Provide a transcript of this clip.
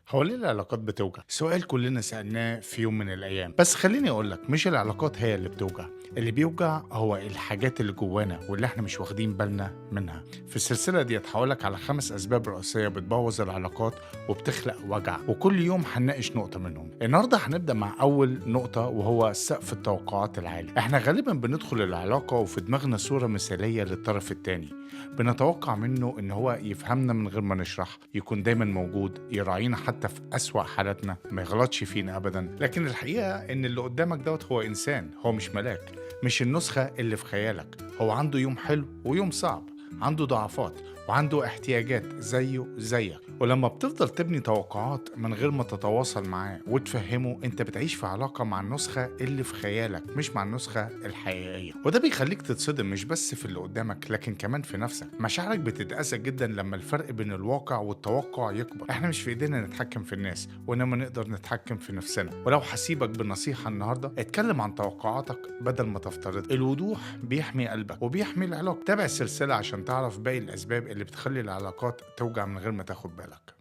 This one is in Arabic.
هو ليه العلاقات بتوجع؟ سؤال كلنا سألناه في يوم من الأيام، بس خليني أقولك مش العلاقات هي اللي بتوجع، اللي بيوجع هو الحاجات اللي جوانا واللي احنا مش واخدين بالنا منها. في السلسلة دي هقولك على 5 أسباب رئيسية بتبوظ العلاقات وبتخلق وجع، وكل يوم هنناقش نقطة منهم. النهاردة هنبدأ مع أول نقطة وهو سقف التوقعات العالي. احنا غالبا بندخل العلاقة وفي دماغنا صورة مثالية للطرف التاني، بنتوقع منه إن هو يفهمنا من غير ما نشرح، يكون دايما موجود، يراعينا حتى في أسوأ حالاتنا، ما يغلطش فينا أبدا. لكن الحقيقة إن اللي قدامك هو إنسان، هو مش ملاك، مش النسخة اللي في خيالك. هو عنده يوم حلو ويوم صعب، عنده ضعفات وعنده احتياجات زيه زيك. ولما بتفضل تبني توقعات من غير ما تتواصل معاه وتفهمه، انت بتعيش في علاقة مع النسخة اللي في خيالك مش مع النسخة الحقيقية، وده بيخليك تتصدم مش بس في اللي قدامك لكن كمان في نفسك. مشاعرك بتتأذى جدا لما الفرق بين الواقع والتوقع يكبر. احنا مش في ايدينا نتحكم في الناس، وانما نقدر نتحكم في نفسنا. ولو هسيبك بالنصيحة النهاردة، اتكلم عن توقعاتك بدل ما تفترض. الوضوح بيحمي قلبك وبيحمي العلاقة. تابع السلسلة عشان تعرف باقي الأسباب اللي بتخلي العلاقات توجع من غير ما تاخد بالك.